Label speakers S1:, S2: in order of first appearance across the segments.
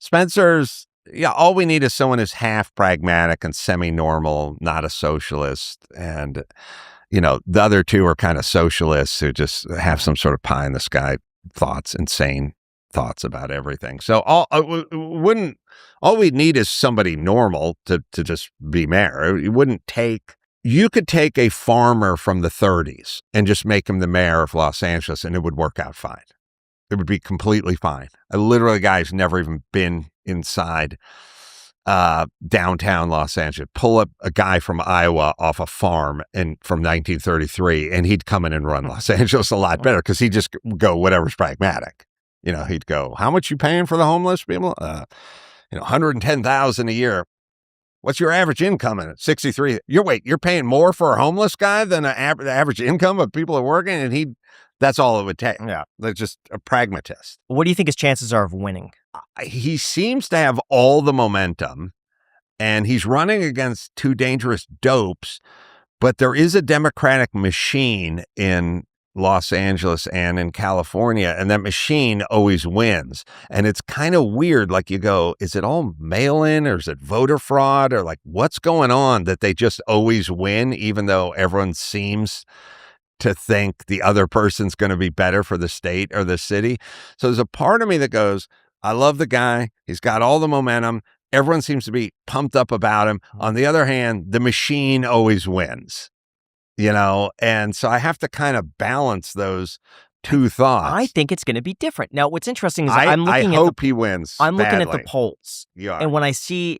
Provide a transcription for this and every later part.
S1: Spencer's, yeah, all we need is someone who's half pragmatic and semi-normal, not a socialist. And, the other two are kind of socialists who just have some sort of pie in the sky thoughts, insane thoughts about everything. So all we'd need is somebody normal to just be mayor. You could take a farmer from the 30s and just make him the mayor of Los Angeles and it would work out fine. It would be completely fine. A guy who's never even been inside downtown Los Angeles. Pull up a guy from Iowa off a farm from 1933, and he'd come in and run Los Angeles a lot better because he'd just go whatever's pragmatic. He'd go, how much you paying for the homeless people? $110,000 a year. What's your average income in it? 63. You're paying more for a homeless guy than the average income of people who are working, and that's all it would take.
S2: Yeah,
S1: they're just a pragmatist.
S2: What do you think his chances are of winning?
S1: He seems to have all the momentum, and he's running against two dangerous dopes, but there is a Democratic machine in Los Angeles and in California, and that machine always wins. And it's kind of weird. Like you go, is it all mail-in or is it voter fraud or like what's going on that they just always win, even though everyone seems to think the other person's going to be better for the state or the city. So there's a part of me that goes, I love the guy. He's got all the momentum. Everyone seems to be pumped up about him. On the other hand, the machine always wins, and so I have to kind of balance those two thoughts.
S2: I think it's going to be different. Now, what's interesting is
S1: I hope he wins.
S2: I'm
S1: badly.
S2: looking at the polls.
S1: You are.
S2: And when I see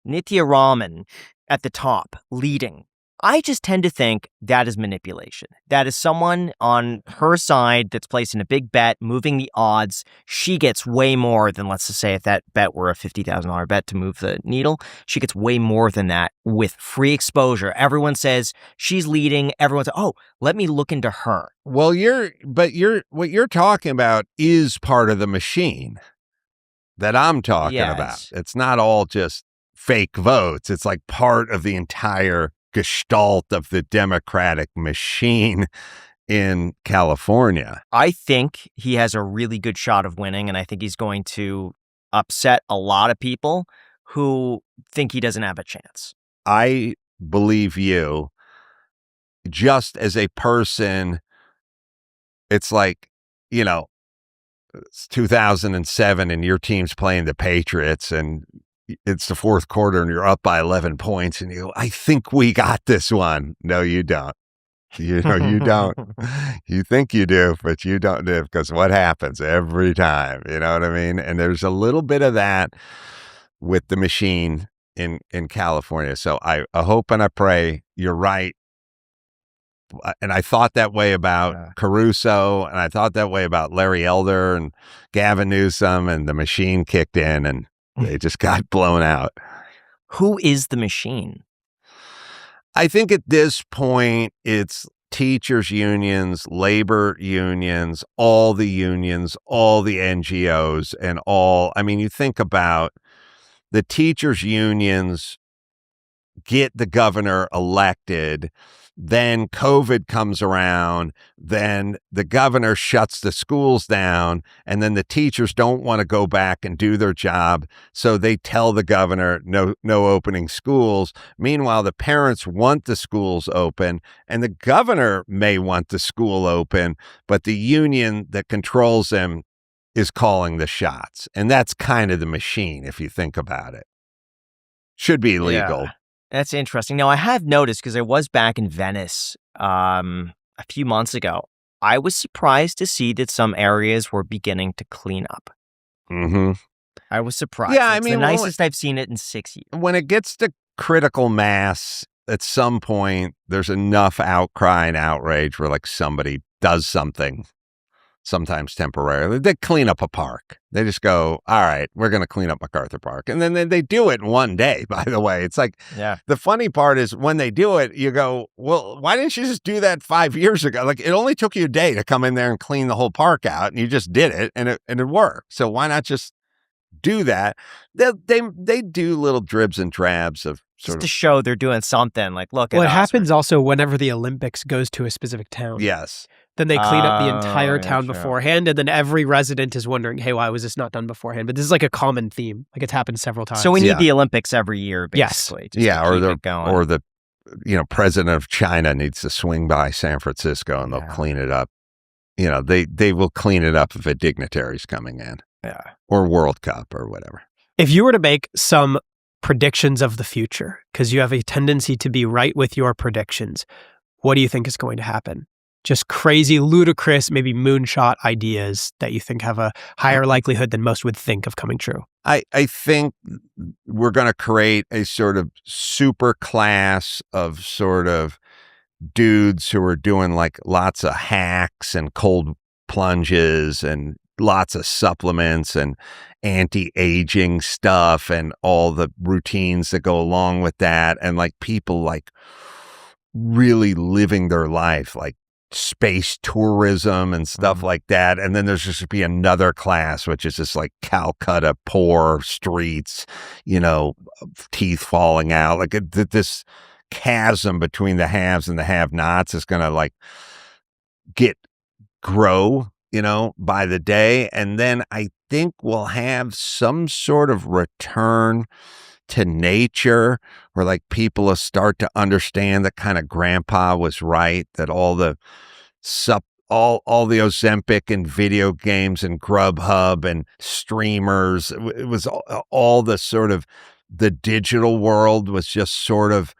S2: Nithya Raman at the top leading, I just tend to think that is manipulation. That is someone on her side that's placing a big bet, moving the odds. She gets way more than, let's just say, if that bet were a $50,000 bet to move the needle, she gets way more than that with free exposure. Everyone says she's leading. Everyone says, oh, let me look into her.
S1: Well, what you're talking about is part of the machine that I'm talking about. It's not all just fake votes. It's like part of the entire gestalt of the Democratic machine in California.
S2: I think he has a really good shot of winning, and I think he's going to upset a lot of people who think he doesn't have a chance.
S1: I believe you. Just as a person, it's like, it's 2007 and your team's playing the Patriots and it's the fourth quarter and you're up by 11 points and you go, I think we got this one. No, you don't. You don't. You think you do, but you don't do, because what happens every time, you know what I mean? And there's a little bit of that with the machine in California. So I hope and I pray you're right. And I thought that way about Caruso, and I thought that way about Larry Elder and Gavin Newsom, and the machine kicked in and they just got blown out.
S2: Who is the machine?
S1: I think at this point, it's teachers' unions, labor unions, all the NGOs, and you think about the teachers' unions get the governor elected, then COVID comes around, then the governor shuts the schools down, and then the teachers don't want to go back and do their job, so they tell the governor no opening schools. Meanwhile, the parents want the schools open, and the governor may want the school open, but the union that controls them is calling the shots. And that's kind of the machine, if you think about it. Should be legal.
S2: Yeah. That's interesting. Now, I have noticed, because I was back in Venice a few months ago, I was surprised to see that some areas were beginning to clean up.
S1: Mm-hmm.
S2: I was surprised.
S1: Yeah,
S2: it's the nicest I've seen it in 6 years.
S1: When it gets to critical mass, at some point, there's enough outcry and outrage where like somebody does something, sometimes temporarily. They clean up a park. They just go, all right, we're going to clean up MacArthur Park. And then they do it in one day, by the way. It's like, the funny part is when they do it, you go, well, why didn't you just do that 5 years ago? Like, it only took you a day to come in there and clean the whole park out, and you just did it, and it worked. So why not just do that? They do little dribs and drabs of
S2: just to show they're doing something. Like, look,
S3: well, it happens also whenever the Olympics goes to a specific town.
S1: Yes.
S3: Then they clean up the entire
S2: Oh,
S3: town
S2: gotcha.
S3: beforehand, and then every resident is wondering, hey, why was this not done beforehand? But this is like a common theme. Like it's happened several times.
S2: So we need
S1: Yeah.
S2: the Olympics every year,
S3: Yes.
S2: basically. just
S1: Yeah,
S2: to
S1: or
S2: keep
S1: the
S2: it going.
S1: or the president of China needs to swing by San Francisco and they'll
S2: Yeah.
S1: clean it up. They will clean it up if a dignitary's coming in,
S2: Yeah.
S1: or World Cup or whatever.
S3: If you were to make some predictions of the future, because you have a tendency to be right with your predictions, what do you think is going to happen? Just crazy, ludicrous, maybe moonshot ideas that you think have a higher likelihood than most would think of coming true.
S1: I think we're going to create a sort of super class of sort of dudes who are doing like lots of hacks and cold plunges and lots of supplements and anti-aging stuff and all the routines that go along with that, and like people like really living their life, like space tourism and stuff like that. And then there's just be another class, which is just like Calcutta poor streets, teeth falling out. Like this chasm between the haves and the have-nots is going to like grow, by the day. And then I think we'll have some sort of return to nature, where like people will start to understand that kind of grandpa was right, that all the all the Ozempic and video games and Grubhub and streamers, it was all the sort of the digital world was just sort of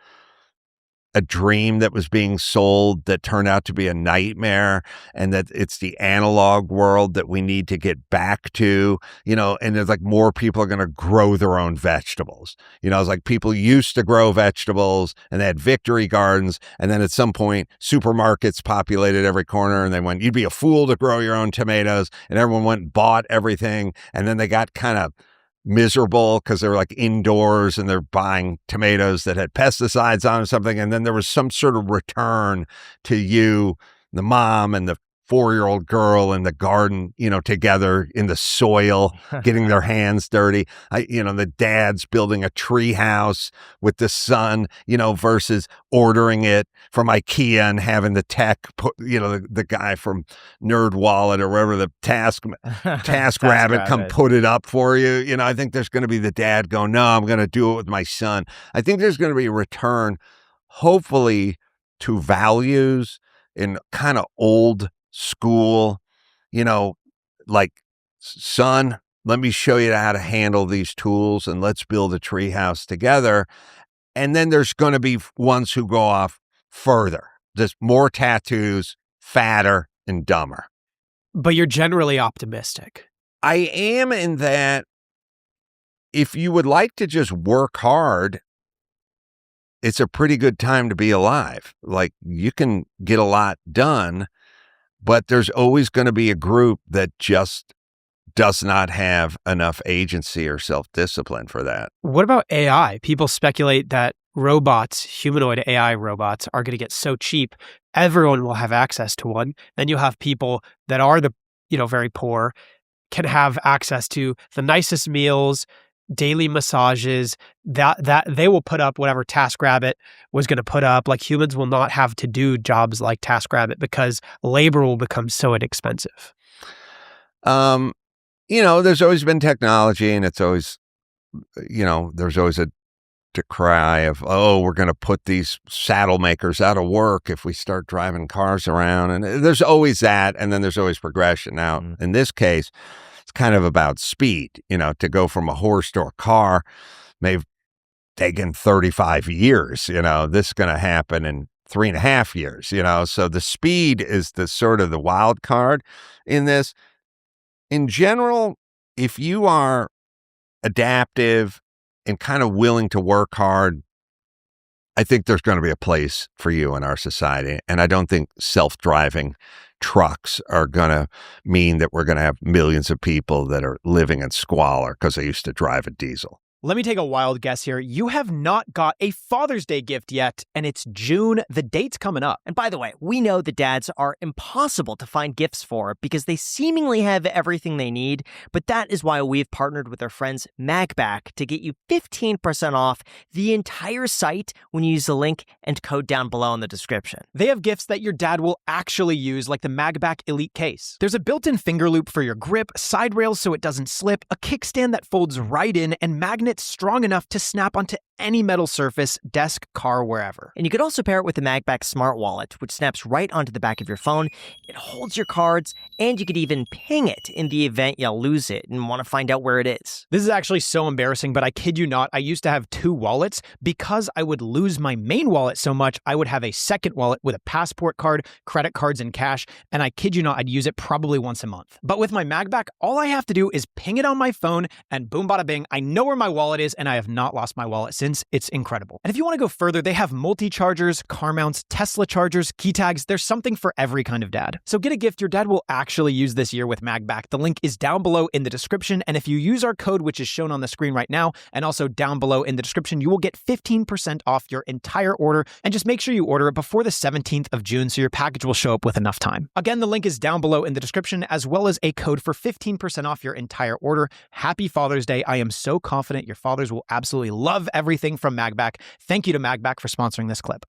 S1: a dream that was being sold that turned out to be a nightmare, and that it's the analog world that we need to get back to, and there's like more people are going to grow their own vegetables. It's like people used to grow vegetables and they had victory gardens. And then at some point supermarkets populated every corner and they went, you'd be a fool to grow your own tomatoes. And everyone went and bought everything. And then they got kind of miserable because they were like indoors and they're buying tomatoes that had pesticides on or something. And then there was some sort of return to you, the mom and the 4-year-old girl in the garden, together in the soil, getting their hands dirty. The dad's building a tree house with the son, versus ordering it from IKEA and having the tech put, the guy from NerdWallet or wherever, the TaskRabbit come put it up for you. I think there's going to be the dad going, no, I'm going to do it with my son. I think there's going to be a return, hopefully, to values in kind of old school, like, son, let me show you how to handle these tools and let's build a tree house together. And then there's going to be ones who go off further, just more tattoos, fatter and dumber.
S3: But you're generally optimistic.
S1: I am, in that if you would like to just work hard, it's a pretty good time to be alive. Like, you can get a lot done, but there's always going to be a group that just does not have enough agency or self-discipline for that.
S3: What about AI? People speculate that robots, humanoid AI robots, are going to get so cheap, everyone will have access to one. Then you'll have people that are very poor, can have access to the nicest meals, daily massages, that they will put up whatever TaskRabbit was going to put up. Like, humans will not have to do jobs like TaskRabbit because labor will become so inexpensive.
S1: There's always been technology, and it's always, there's always a decry of, we're going to put these saddle makers out of work if we start driving cars around. And there's always that. And then there's always progression. Now, in this case, it's kind of about speed, to go from a horse to a car may have taken 35 years, this is going to happen in 3.5 years, so the speed is the sort of the wild card in this. In general, if you are adaptive and kind of willing to work hard, I think there's going to be a place for you in our society. And I don't think self-driving trucks are going to mean that we're going to have millions of people that are living in squalor because they used to drive a diesel.
S3: Let me take a wild guess here. You have not got a Father's Day gift yet, and it's June. The date's coming up.
S2: And by the way, we know that dads are impossible to find gifts for because they seemingly have everything they need, but that is why we've partnered with our friends MagBack to get you 15% off the entire site when you use the link and code down below in the description.
S3: They have gifts that your dad will actually use, like the MagBack Elite case. There's a built-in finger loop for your grip, side rails so it doesn't slip, a kickstand that folds right in, and magnets strong enough to snap onto any metal surface, desk, car, wherever.
S2: And you could also pair it with the MagBack Smart Wallet, which snaps right onto the back of your phone. It holds your cards, and you could even ping it in the event you'll lose it and want to find out where it is.
S3: This is actually so embarrassing, but I kid you not, I used to have 2 wallets. Because I would lose my main wallet so much, I would have a second wallet with a passport card, credit cards, and cash, and I kid you not, I'd use it probably once a month. But with my MagBack, all I have to do is ping it on my phone, and boom bada bing, I know where my wallet is, and I have not lost my wallet since. It's incredible. And if you want to go further, they have multi-chargers, car mounts, Tesla chargers, key tags. There's something for every kind of dad. So get a gift your dad will actually use this year with MagBack. The link is down below in the description. And if you use our code, which is shown on the screen right now, and also down below in the description, you will get 15% off your entire order. And just make sure you order it before the 17th of June so your package will show up with enough time. Again, the link is down below in the description, as well as a code for 15% off your entire order. Happy Father's Day. I am so confident your fathers will absolutely love everything from MagBack. Thank you to MagBack for sponsoring this clip.